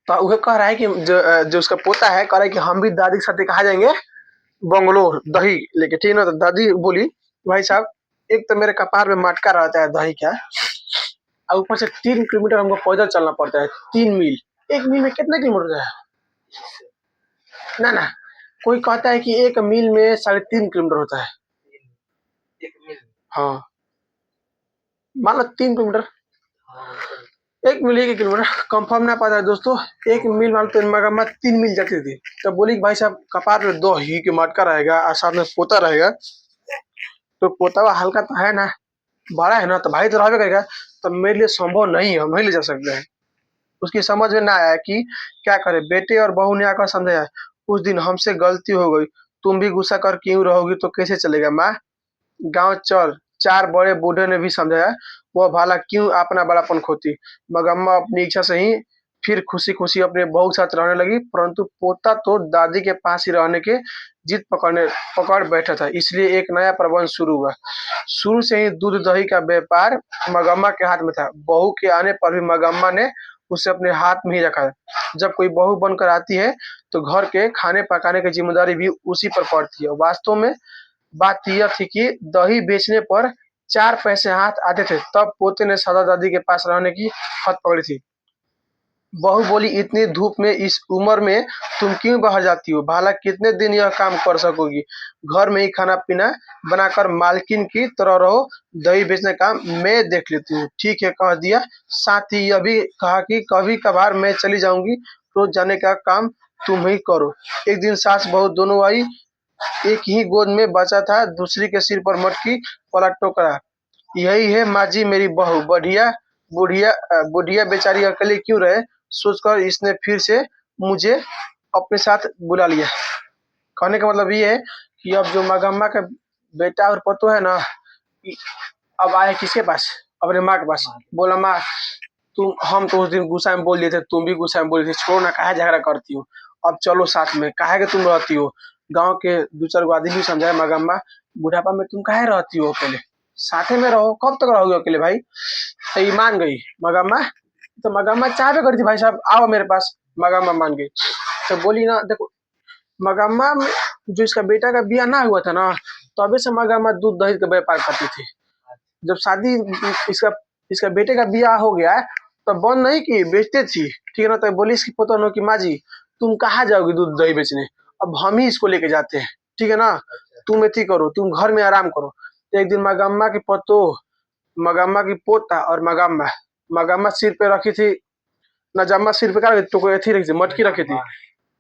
तो वह कह रहा है कि जो उसका पोता है, कह रहा है कि हम भी दादी के साथ कहा जाएंगे बंगलोर दही लेके, ठीक है ना। तो दादी बोली भाई साहब, एक तो मेरे कपार में मटका रहता है दही का, और ऊपर से 3 किलोमीटर हमको पैदल चलना पड़ता है, 3 मील। 1 मील में कितना किलोमीटर है? ना ना, कोई कहता है कि 1 मील में 3.5 किलोमीटर होता है। हाँ, मान लो 3 किलोमीटर, 1 मील 1 किलोमीटर, कंफर्म ना पता है दोस्तों। 1 मील मान लो मगम्मा 3 मील जाती थी। तो बोली कि भाई साहब कपार में दो ही के मटका रहेगा और साथ में पोता रहेगा, तो पोता हुआ हल्का तो है ना, बड़ा है ना, तो भाई तो रहबे करेगा, तो मेरे लिए संभव नहीं है, हम नहीं ले जा सकते हैं। उसकी समझ में ना आया कि क्या करे, बेटे और बहू ने आकर समझाया, उस दिन हमसे गलती हो गई, तुम भी गुस्सा कर क्यों रहोगी, तो कैसे चलेगा माँ, गांव चल। 4 बड़े बूढ़े ने भी समझाया, वह भाला क्यों अपना बड़ापन खोती। मगम्मा अपनी इच्छा से ही फिर खुशी खुशी अपने बहू के साथ रहने लगी, परंतु पोता तो दादी के पास ही रहने के जिद पकड़ बैठा था, इसलिए एक नया प्रबंध शुरू हुआ। शुरू से ही दूध दही का व्यापार मगम्मा के हाथ में था। बहू के आने पर भी मगम्मा ने उसे अपने हाथ में ही रखा। जब कोई बहू बनकर आती है तो घर के खाने पकाने की जिम्मेदारी भी उसी पर पड़ती है। वास्तव में बात यह थी कि दही बेचने पर 4 पैसे हाथ आते थे, तब पोते ने सदा दादी के पास रहने की हद पकड़ी थी। बहू बोली, इतनी धूप में इस उम्र में तुम क्यों बाहर जाती हो, भला कितने दिन यह काम कर सकोगी, घर में ही खाना पीना बनाकर मालकिन की तरह रहो, दही बेचने का मैं देख लेती हूँ, ठीक है कह दिया। साथ ही यह भी कहा कि कभी कभार मैं चली जाऊंगी, रोज जाने का काम तुम ही करो। एक दिन सास बहू दोनों आई, एक ही गोद में बचा था, दूसरी के सिर पर मटकी वाला टोकरा। यही है माँ जी मेरी बहू, बढ़िया बुढ़िया बेचारी अकेले क्यों रहे, सोचकर इसने फिर से मुझे अपने साथ बुला लिया। कहने का मतलब ये है कि अब जो मगम्मा का बेटा और पतो है ना, अब आए किसके पास, अपने माँ के पास। बोला माँ, तुम हम तो उस दिन गुस्सा में बोल दिए थे, तुम भी गुस्सा में बोल दिए थे, छोड़ो ना, काहे झगड़ा करती हो, अब चलो साथ में, काहे के तुम रहती हो। गांव के 2-4 आदमी भी समझाए मगम्मा, बुढ़ापा में तुम काहे रहती हो अकेले, साथे में रहो, कब तक रहोगे अकेले भाई। तो ये मान गई मगम्मा। तो मगम्मा चाहबे करी थी भाई साहब आओ मेरे पास, मगम्मा मान गई। तो बोली ना देखो, मगम्मा जो इसका बेटा का बिया ना हुआ था ना, तो अभी से मगम्मा दूध दही का व्यापार करती थी। जब शादी इसका इसका बेटे का बियाह हो गया तो बंद नहीं की, बेचते थी, ठीक है ना। तो बोली इसकी पता नो कि माँ जी तुम कहाँ जाओगी दूध दही बेचने, अब हम ही इसको लेके जाते हैं, ठीक है ना, तुम एथी करो, तुम घर में आराम करो। तो एक दिन मगम्मा की पतो, मगम्मा की पोता और मगम्मा, मगम्मा सिर पे रखी थी, नजम्मा सिर पे क्या तो कोई एथी रखी थी, मटकी रखी थी।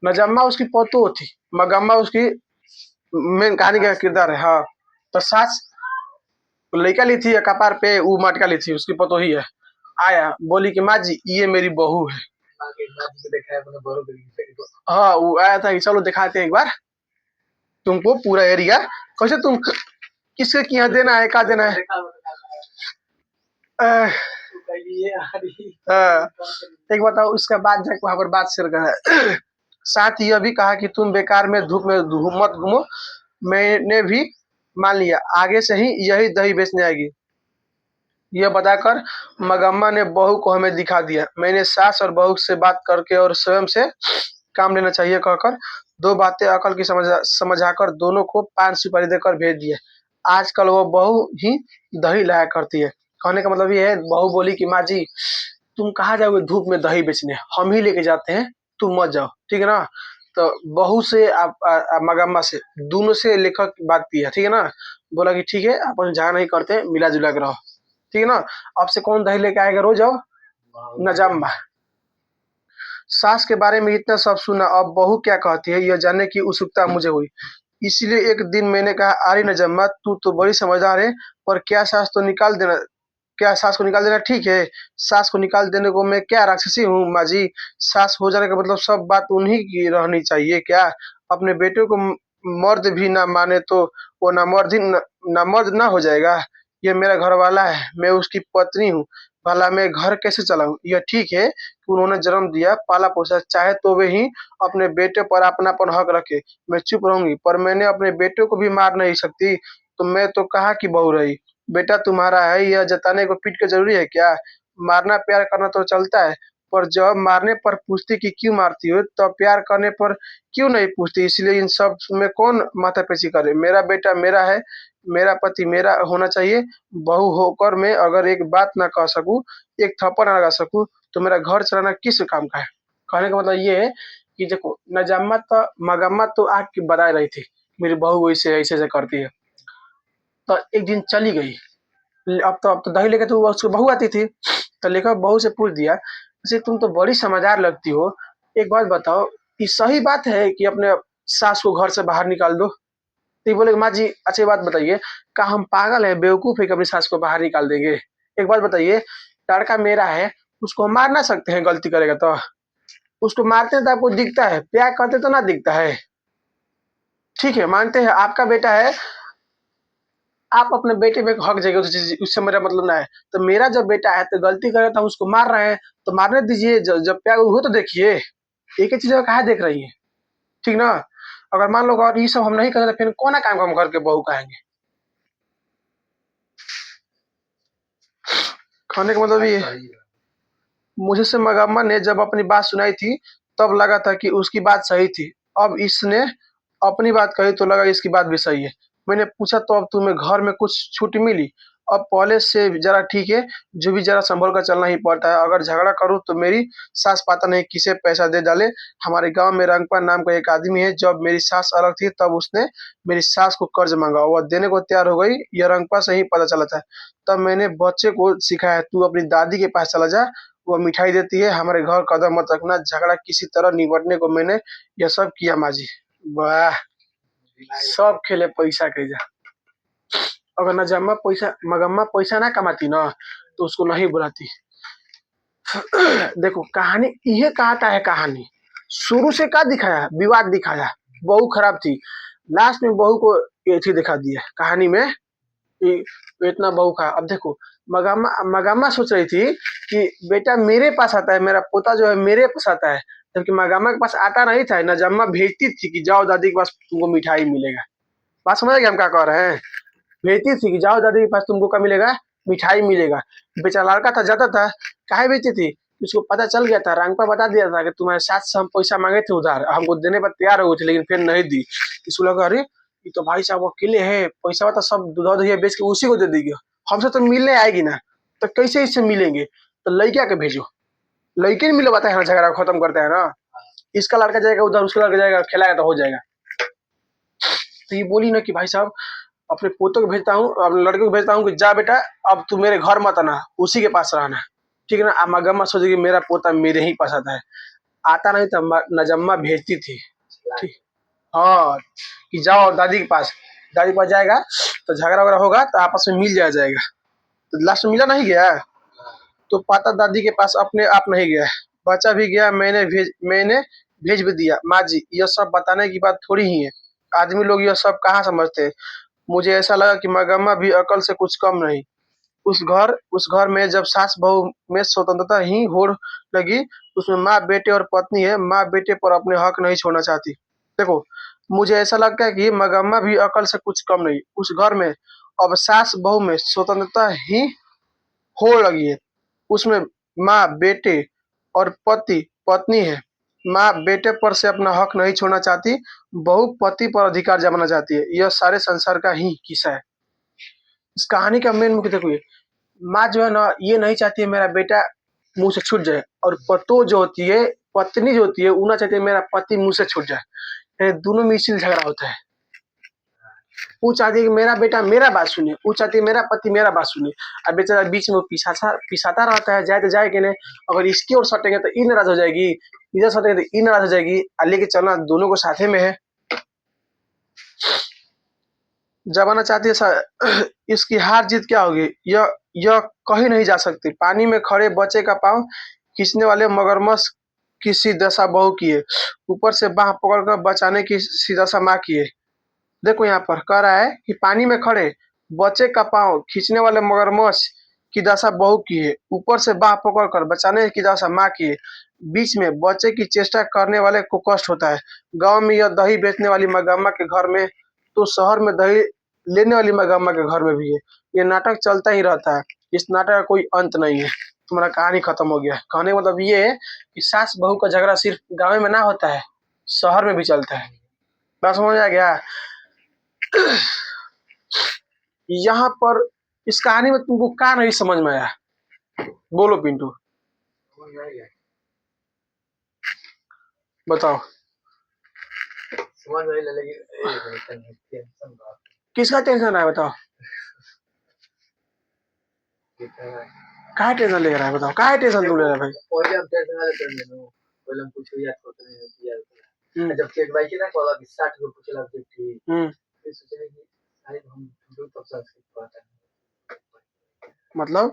नजम्मा उसकी पोतो थी, मगम्मा उसकी मेन कहानी का किरदार है। हाँ, तो सास लड़का ली थी या कपार पे वो मटका ली थी, उसकी पतो ही है। आया बोली कि माँ जी ये मेरी बहू है। हाँ, वो आया था कि चलो दिखाते हैं एक बार तुमको पूरा एरिया, कैसे तुम किसके यहाँ देना है, कहा देना है। अह, एक बताओ, उसका बाद जाके वहां पर बात शेयर करा। साथ ही यह भी कहा कि तुम बेकार में धूप में मत घूमो, मैंने भी मान लिया आगे से ही यही दही बेचने आएगी। यह बताकर मगम्मा ने बहू को हमें दिखा दिया। मैंने सास और बहू से बात करके और स्वयं से काम लेना चाहिए कहकर 2 बातें अकल की समझाकर दोनों को पान सुपारी देकर भेज दिया। आजकल वो बहू ही दही लाया करती है। कहने का मतलब ये है, बहू बोली कि माँ जी तुम कहाँ जाओगे धूप में दही बेचने, हम ही लेके जाते हैं, तुम मत जाओ, ठीक है ना। तो बहू से आप मगम्मा से दोनों से लेखक बात किया, ठीक है ना। बोला कि ठीक है अपन झगड़ा नहीं करते, मिला जुला के रहो, ठीक है ना। अब से कौन दही लेके आएगा रोज? आओ नजम्मा। सास के बारे में इतना सब सुना, अब बहू क्या कहती है यह जानने की उत्सुकता मुझे हुई। इसलिए एक दिन मैंने कहा, अरे नजम्मा तू तो बड़ी समझदार है, पर क्या सास को निकाल देना ठीक है? सास को निकाल देने को मैं क्या राक्षसी हूँ माँ जी? सास हो जाने का मतलब सब बात उन्हीं की रहनी चाहिए क्या? अपने बेटे को मर्द भी ना माने तो वो ना मर्द ना हो जाएगा? ये मेरा घर वाला है, मैं उसकी पत्नी हूँ, भला मैं घर कैसे चलाऊं? यह ठीक है कि उन्होंने जन्म दिया पाला पोसा, चाहे तो वे ही अपने बेटे पर अपनापन हक रखे, मैं चुप रहूंगी, पर मैंने अपने बेटे को भी मार नहीं सकती, तो मैं तो कहाँ की बहू रही? बेटा तुम्हारा है यह जताने को पीट के जरूरी है क्या? मारना प्यार करना तो चलता है, पर जब मारने पर पूछती कि क्यों मारती हो, तब प्यार करने पर क्यों नहीं पूछती? इसलिए इन सब में कौन माथापेची करे? मेरा बेटा मेरा है, मेरा पति मेरा होना चाहिए। बहू होकर मैं अगर एक बात ना कह सकूं, एक थप्पड़ ना लगा सकूं, तो मेरा घर चलाना किस काम का है? कहने का मतलब ये है कि देखो मगम्मत तो आग की बराए रही थी, मेरी बहू ऐसे ऐसे ऐसे करती है। तो एक दिन चली गई। अब तो दही लेके तो उसकी बहू आती थी, तो लेकर बहू से पूछ दिया, "वैसे तुम तो बड़ी समझदार लगती हो, एक बात बताओ, ये सही बात है कि अपने सास को घर से बाहर निकाल दो?" तो ये बोले, "माँ जी अच्छी बात बताइए, क्या हम पागल हैं, बेवकूफ़ है कि अपनी सास को बाहर निकाल देंगे? एक बात बताइए, लड़का मेरा है, उसको हम मार ना सकते हैं गलती करेगा तो? उसको मारते हैं तो आपको दिखता है, प्यार करते तो ना दिखता है। ठीक है, मानते हैं आपका बेटा है, आप अपने बेटे पे हक जगह उससे मेरा मतलब ना है। तो मेरा जब बेटा है तो गलती करे तो हम उसको मार रहे हैं, तो मारने दीजिए, जब प्यार हो तो देखिए। एक ही चीज़ काहे देख रही हैं, ठीक ना? अगर मान लो अगर ये सब हम नहीं करें तो फिर कौन काम हम घर के बहू कहेंगे? कहने का मतलब ये मुझे से मगम्मा ने जब अपनी बात सुनाई थी, तब लगा था कि उसकी बात सही थी। अब इसने अपनी बात कही तो लगा इसकी बात भी सही है। मैंने पूछा, तो अब तुम्हें घर में कुछ छूट मिली? अब पहले से ज़रा ठीक है, जो भी ज़रा सँभल कर चलना ही पड़ता है। अगर झगड़ा करूँ तो मेरी सास पता नहीं किसे पैसा दे डाले। हमारे गाँव में रंगपा नाम का एक आदमी है, जब मेरी सास अलग थी तब उसने मेरी सास को कर्ज़ माँगा, वह देने को तैयार हो गई। यह रंगपा से ही पता चला था। तब मैंने बच्चे को सिखाया, तू अपनी दादी के पास चला जा, वो मिठाई देती है, हमारे घर कदम मत रखना। झगड़ा किसी तरह निपटने को मैंने यह सब किया माँ जी। वाह! सब खेले पैसा के जा। अगर मगम्मा पैसा ना कमाती ना, तो उसको नहीं बुलाती। देखो कहानी ये कहता है, कहानी शुरू से क्या दिखाया? विवाद दिखाया, बहू खराब थी, लास्ट में बहू को ये चीज दिखा दिया कहानी में कि इतना बहू खा। अब देखो मगम्मा मगम्मा सोच रही थी कि बेटा मेरे पास आता है, मेरा पोता जो है मेरे पास आता है, जबकि मगम्मा के पास आता नहीं था। नजम्मा भेजती थी कि जाओ दादी के पास तुमको मिठाई मिलेगा। बात समझ गए हम क्या कह रहे हैं? भेजती थी कि जाओ दादी के पास तुमको क्या मिलेगा? मिठाई मिलेगा। बेचारा लड़का था, जाता था। काहे भेजती थी? उसको पता चल गया था, रंगपा बता दिया था कि तुम्हारे साथ से हम पैसा मांगे थे उधार, हमको देने पर तैयार हो गए थे, लेकिन फिर नहीं दी। इसको लगा अरे ये तो भाई साहब अकेले है, पैसा तो सब दूधा दहिया बेच के उसी को दे देंगे, हमसे तो मिलने आएगी ना, तो कैसे इससे मिलेंगे? तो लड़का के भेजो, लड़के नहीं मिलवाता है ना, झगड़ा खत्म करता है ना। इसका लड़का जाएगा उधर, उसका लड़का जाएगा, खिलाएगा तो हो जाएगा। तो ये बोली ना कि भाई साहब अपने पोतों को भेजता हूँ, अपने लड़के को भेजता हूँ कि जा बेटा अब तू मेरे घर मत आना, उसी के पास रहना, ठीक है ना। अब मगम्मा सोचे कि मेरा पोता मेरे ही पास आता है, आता नहीं तो नजम्मा भेजती थी, ठीक। हाँ, कि जाओ दादी के पास, दादी के पास जाएगा तो झगड़ा वगैरह होगा तो आपस में मिल जाएगा। तो लास्ट में मिला नहीं गया, तो पाता दादी के पास अपने आप नहीं गया, बच्चा भी गया, मैंने भेज भी दिया। माँ जी यह सब बताने की बात थोड़ी ही है, आदमी लोग यह सब कहाँ समझते हैं। मुझे ऐसा लगा कि मगम्मा भी अकल से कुछ कम नहीं। उस घर में जब सास बहू में स्वतंत्रता ही हो लगी, उसमें माँ बेटे और पत्नी है, माँ बेटे पर अपने हक नहीं छोड़ना चाहती। देखो मुझे ऐसा लगता है कि मगम्मा भी अकल से कुछ कम नहीं। उस घर में अब सास बहू में स्वतंत्रता ही हो लगी है। उसमें माँ बेटे और पति पत्नी है। माँ बेटे पर से अपना हक नहीं छोड़ना चाहती, बहू पति पर अधिकार जमाना चाहती है। यह सारे संसार का ही किस्सा है। इस कहानी का मेन मुख्य देखो, ये माँ जो है ना, ये नहीं चाहती है मेरा बेटा मुंह से छूट जाए, और पतो जो होती है, पत्नी जो होती है, वो ना चाहती है मेरा पति मुंह से छूट जाए। दोनों में इसीलिए झगड़ा होता है। वो चाहती है कि मेरा बेटा मेरा बात सुने, वो चाहती है मेरा पति मेरा बात सुने, और बेचारा बीच में वो पिसाता पिसाता रहता है, जाए तो जाए कि नहीं। अगर इसकी ओर सटेंगे तो ई नाराज हो जाएगी, इधर सटेंगे तो ई नाराज हो जाएगी, और लेके चलना दोनों को साथे में है। जमाना चाहती है इसकी हार जीत क्या होगी, यह कहीं नहीं जा सकती। पानी में खड़े बच्चे का पाँव खींचने वाले मगरमच्छ की सी दशा बहू की है, ऊपर से बाह पकड़कर बचाने की सी दशा माँ की है। देखो यहाँ पर कह रहा है कि पानी में खड़े बच्चे का पाँव खींचने वाले मगरमच्छ की दशा बहू की है, ऊपर से बाह पकड़कर बचाने की दशा माँ की है, बीच में बच्चे की चेष्टा करने वाले को कष्ट होता है। गांव में यह दही बेचने वाली मगम्मा के घर में, तो शहर में दही लेने वाली मगम्मा के घर में भी है। ये नाटक चलता ही रहता है, इस नाटक का कोई अंत नहीं है। तुम्हारा कहानी खत्म हो गया। कहने का मतलब ये है कि सास बहू का झगड़ा सिर्फ गाँव में ना होता है, शहर में भी चलता है। बात समझ आ गया? यहाँ पर इस कहानी में तुमको क्या नहीं समझ में आया, बोलो पिंटू, बताओ। समझ में लगी किसका टेंशन है, बताओ। क्या टेंशन ले रहा है, बताओ, क्या टेंशन तुम ले रहा है भाई? पहले हम टेंशन वाले कर लेनो, पहले हम कुछ याद करते नहीं किया। जब केक भाई की ना कॉल अभी 60 को पूछला थी, फिर सोचे कि शायद हम जो तब संस्कृत पढ़ते हैं, मतलब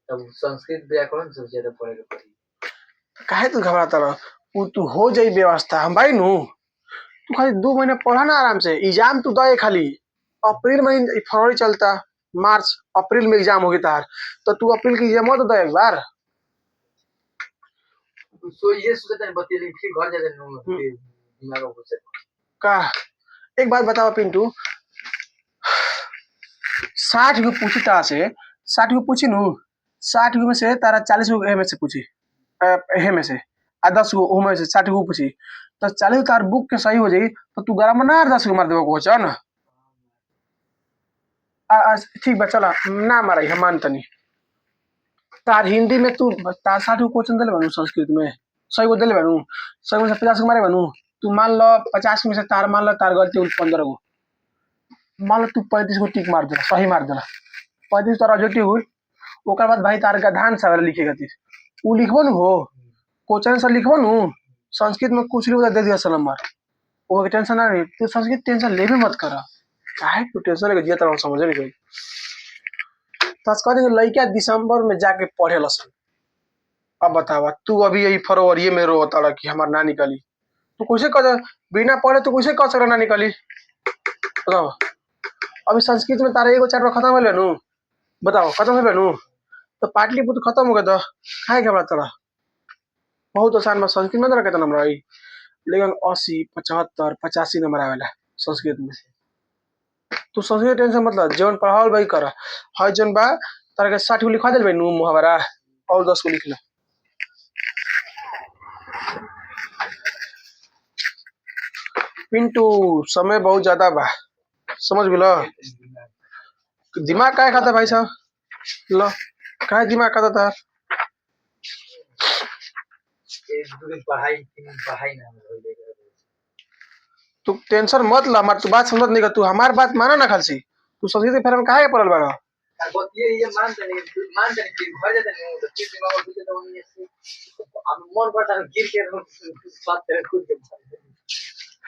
तब संस्कृत व्याकरण सबसे ज्यादा पढ़ेगा पड़ी। काहे तू घबराता रह, तू हो जाई व्यवस्था, हम भाई नु। तू खाली 2 महीने पढ़ा ना आराम से, एग्जाम तू दे खाली। अप्रैल महीने फरवरी चलता, मार्च अप्रैल में एग्जाम होगी तार, तो तू अप्रैल की एग्जाम तो दे एक बार। तो ये सोचता है बतेली फिर घर जा देना दिमाग में घुसे का। एक बात बताओ पिंटू, 60 को पूछी ता से, 60 को पूछी नु, 60 में से तारा 40 को ए में से पूछी, हे में से, आ 10 को ओ में से 60 को पूछी, तो 40 तार बुक के सही हो जाई, तो तू गरम ना 10 को मार देबो क्वेश्चन। ठीक बा, चला ना मारई, हम मानतनी। तार हिंदी में तू तार 60 को क्वेश्चन देले बनू, संस्कृत में 100 को देले बनू, 100 में से 50 को मारे बनू। तू मान लो 50 में से तार मान लो तार गलती 15 को, मान लो तू 35 को टिक मार देला, सही मार देला, 35 तारा ऑब्जेक्टिव हुई। ओकर बाद भाई तार गधान सवाल लिखे खातिर उ लिखबो न हो, क्वेश्चन आंसर लिखबो न, संस्कृत में कुछ लिखो दे दिया नंबर। वो टेंशन ना नहीं, तू संस्कृत टेंशन लेबे मत कर। काहे तू टेंशन लेके दिया तरह समझ नहीं गई। तो कह देंगे लड़का दिसंबर में जाके पढ़े लसन। अब बतावा तू अभी यही फरवरी में रो ताड़ा कि हमार ना निकली, तू कैसे कह, बिना पढ़े तू कैसे कह सक ना निकली, बताओ। अभी संस्कृत में तारा एगो चैप्टर खत्म हो नु, बताओ खत्म हो नु, तो पाटलिपुत्र खत्म हो गया, तो काहे घबराता रहा। बहुत आसान बा, संस्कृत में कितना नंबर आई, लेकिन 80 75 85 नंबर आवेला संस्कृत में। तू संस्कृत टेंशन मतलब जौन पढ़ावल वही कर, हर जौन बा तारा के 60 को लिखवा देल नु मुहावरा, और 10 को लिख ले। पिंटू समय बहुत ज्यादा बा, समझ गेलो। दिमाग काहे खाता भाई साहब, लो काहे दिमाग खाता था। पढ़ाई ना तू टेंशन मत ला, हमार तू बात समझ नहीं कर, तू हमार बात माना ना खालसी, तू संस्कृत के फेर में काहे पड़ल बाड़ा। ये मान तनी घर जाते नहीं तो फिर दिमाग में घुसे तो नहीं है, अब मन करता है गिर के बात करे खुद के।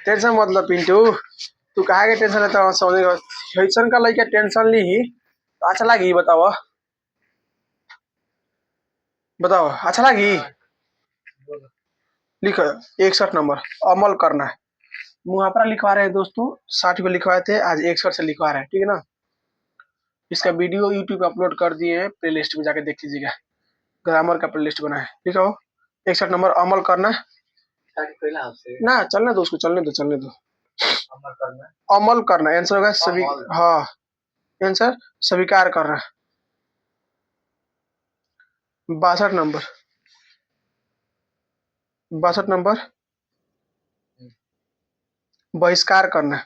टेंशन मत ला पिंटू, तू काहे के टेंशन लेता समझ कर, ऐसन का लइका टेंशन ली ही तो अच्छा लगी, बताओ बताओ अच्छा लगी। लिखो 61 नंबर अमल करना है, मुहावरा लिखवा रहे हैं दोस्तों, 60 को लिखवाए थे, आज 61 से लिखवा रहे हैं, ठीक है ना। इसका वीडियो यूट्यूब पे अपलोड कर दिए हैं, प्ले लिस्ट में जाके देख लीजिएगा, ग्रामर का प्ले लिस्ट बना है, ठीक है। 61 नंबर अमल करना ना, चलने दो उसको, चलने दो चलने दो। अमल करना आंसर होगा सभी, हाँ आंसर स्वीकार करना। 62 नंबर, 62 नंबर बहिष्कार करना।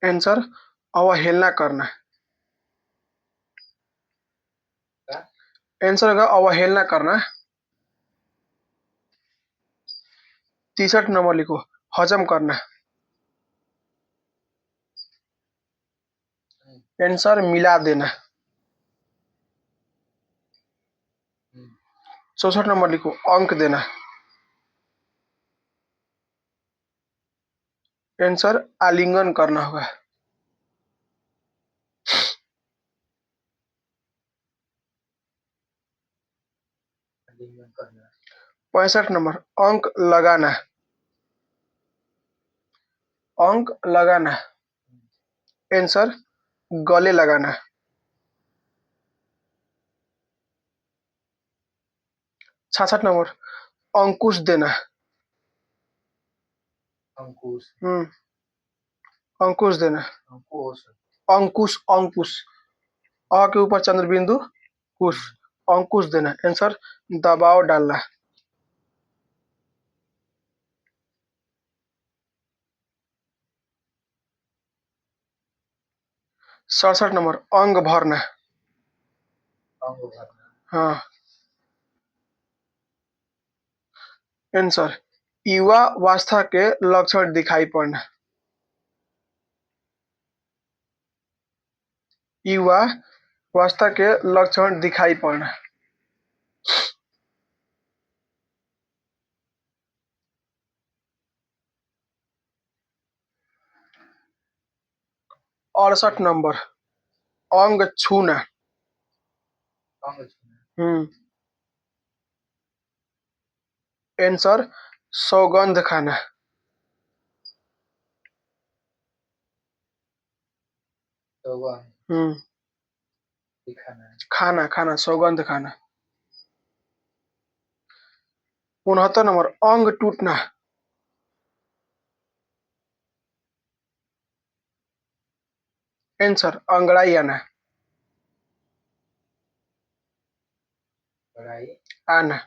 आंसर अवहेलना करना। आंसर होगा अवहेलना करना। 63 नंबर लिखो, हजम करना। आंसर मिला देना। 64 नंबर लिखो, अंक देना। आंसर आलिंगन करना होगा। 65 नंबर, अंक लगाना। अंक लगाना। आंसर गले लगाना। 66 नंबर, अंकुश देना। हम्म, अंकुश देना। अंकुश अंकुश, अ के ऊपर चंद्र बिंदु, कुश, अंकुश देना। आंसर दबाव डालना। 67 नंबर, अंग भरना। हाँ। आंसर युवावस्था के लक्षण दिखाई पड़ना। युवावस्था के लक्षण दिखाई पड़ना। अड़सठ नंबर, अंग छूना। हम्म। आंसर सौगंध खाना। हम्म, खाना खाना, सौगंध खाना। 69 नंबर, अंग टूटना। आंसर अंगड़ाई आना। आना।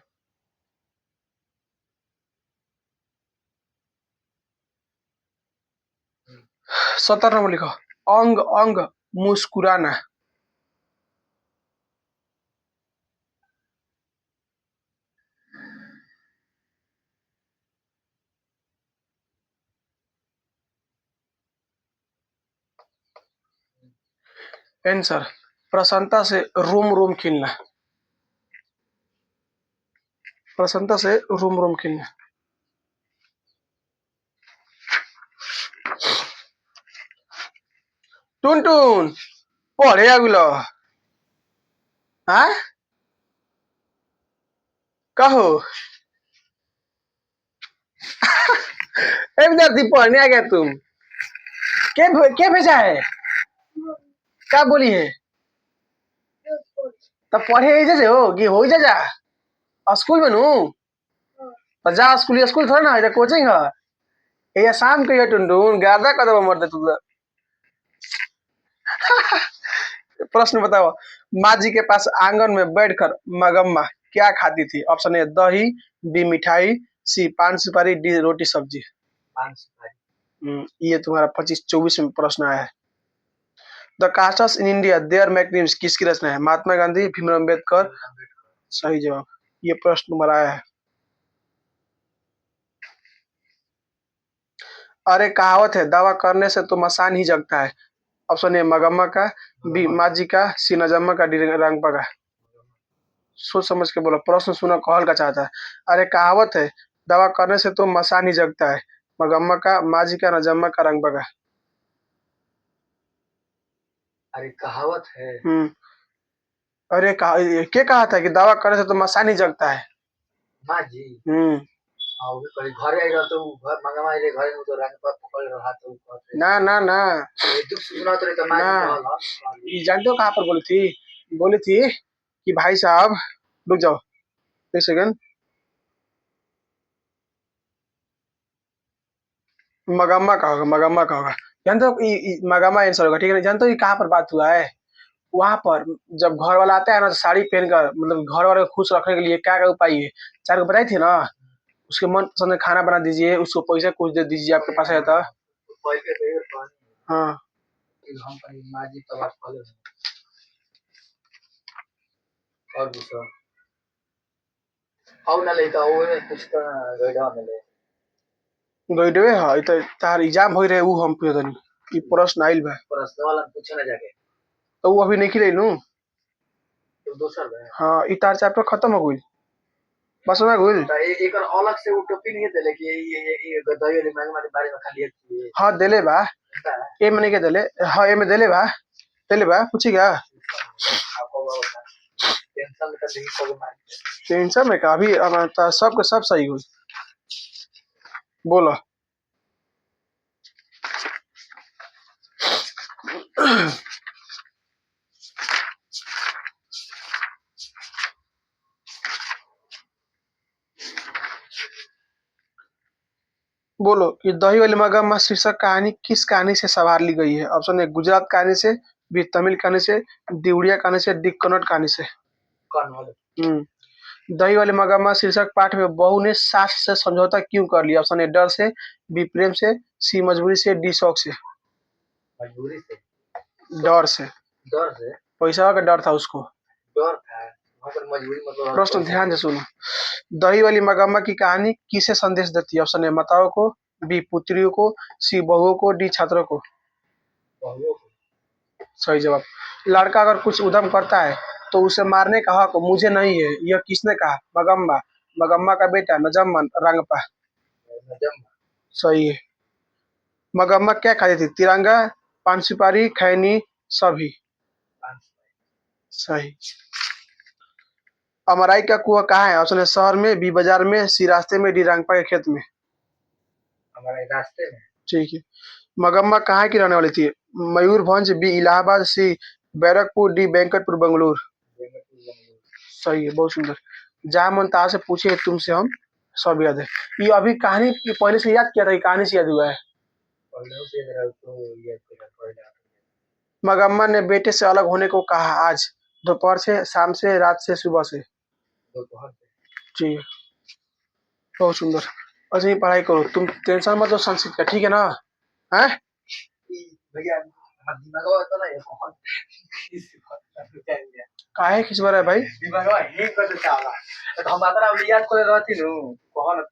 70 नंबर लिखो, अंग अंग मुस्कुराना। आंसर प्रसन्नता से रोम रोम खिलना। प्रसन्नता से रोम रोम खिलना। टुनटुन पढ़े आगुलो। हाँ, कहो। ए विद्यार्थी, पढ़ने आ गया तुम? क्या भेजा है? क्या बोली है? तब पढ़े जे हो कि हो जा स्कूल में नू। तो जा स्कूल, स्कूल थोड़ा ना है, कोचिंग है। ये शाम के ये टुनटुन गादा का दबा मर दे तू। प्रश्न बताओ। माँ जी के पास आंगन में बैठकर मगम्मा क्या खाती थी? ऑप्शन ए दही, बी मिठाई, सी पान सुपारी, डी रोटी सब्जी। ये तुम्हारा 25-24 में प्रश्न आया है। The castes in India their mechanism किसकी रचना है? महात्मा गांधी, भीमराव अम्बेडकर। सही जवाब। ये प्रश्न तुम्हारा आया है। अरे कहावत है, दावा करने से तो मसान ही जगता है। ऑप्शन ए मगम्मा का, बी माजी का, सी नजम्मा का, डी रंगपा का। सोच समझ के बोलो, प्रश्न सुना कहल का चाहता है। अरे कहावत है, दावा करने से तो मसान ही जगता है। मगम्मा का, माजी का, नजम्मा का, रंगपा का। हम्म। अरे क्या कहा था कि दावा करने से तो मसान ही जगता है। हम्म। ना ना ना, ना। ये जानते हो कहाँ पर बोली थी? बोली थी कि भाई साहब, रुक जाओ एक सेकंड। मगम्मा का होगा, मगम्मा का होगा। जानते हो मगम्मा आंसर होगा, ठीक है ना? जानते हो ये कहाँ पर बात हुआ है? वहां पर जब घर वाला आता है ना, तो साड़ी पहनकर, मतलब घर वाले को खुश रखने के लिए क्या क्या उपाय है, चार को बताई थी ना। उसके मन पसंद खाना बना दीजिए, उसको पैसा कुछ दे दीजिए, आपके पास आया था। हाँ हम कहीं माजी तबास पहले और दूसरा और ना लेता वो कुछ का गड़ा मिले गइडवे ह इ त तार एग्जाम होई रहे उ हम पूछे तनी ई प्रश्न आइल बा प्रश्न वाला पूछे ना जाके तो उ अभी नहीं खिलैनु तो दूसरा है हाँ ई तार चैप्टर खत्म हो गइल बस ना गइल तो एक और अलग से वो टॉपिक नहीं देले कि ये गदाई वाली मांग वाले बारे में खाली है हाँ देले बा ए में नहीं के देले हाँ ए में देले बा पूछेगा आपको टेंशन में नहीं को मार टेंशन में का अभी हमारा सब के सब सही हुई बोलो बोलो कि दही वाली मगरमच्छ शीर्षक कहानी किस कहानी से सवार ली गई है? ऑप्शन ए गुजरात कहानी से, बी तमिल कहानी से, डी उड़िया कहानी से, डी कन्नड़ कहानी से। दही वाली मगरमच्छ शीर्षक पाठ में बहू ने सास से समझौता क्यों कर लिया? ऑप्शन ए डर से, बी प्रेम से, सी मजबूरी से, डी शौक से। मजबूरी से डर से डर से पैसा का डर था उसको डर था वहाँ पर मजबूरी मतलब प्रश्न ध्यान से सुनो दही वाली मगरमच्छ की कहानी किसे संदेश देती है? ऑप्शन ए माताओं को, बी पुत्रियों को, सी बहुओं को, डी छात्रों को। बहुओं को सही जवाब लड़का अगर कुछ उद्यम करता है तो उसे मारने का हक मुझे नहीं है यह किसने कहा? मगम्मा मगम्मा का बेटा नजम्मन रंगपा नजम सही है मगम्मा क्या खाती थी? तिरंगा, पान सुपारी, खैनी, सभी सही अमराई का कुआं कहाँ है? ऑप्शन ए शहर में, बी बाजार में, सी रास्ते में, डी रंगपा के खेत में। हमारे रास्ते में ठीक है मगम्मा कहाँ की रहने वाली थी? मयूरभंज, बी इलाहाबाद, सी बैरकपुर, डी वेंकटपुर बंगलुरु। सही है बहुत सुंदर जहाँ मन तहाँ से पूछे तुमसे हम सब याद है ये अभी कहानी पहले से याद किया था कहानी से याद हुआ है मगम्मा ने बेटे से अलग होने को कहा आज दोपहर से, शाम से, रात से, सुबह से। जी बहुत सुंदर अच्छा ही पढ़ाई करो तुम टेंशन मत लो संस्कृत का ठीक है ना है भैया दिमाग तो ना कौन काहे किस बार है भाई दिमाग हे कर देता तो हम मात्रा अब याद करे रहती नु कौन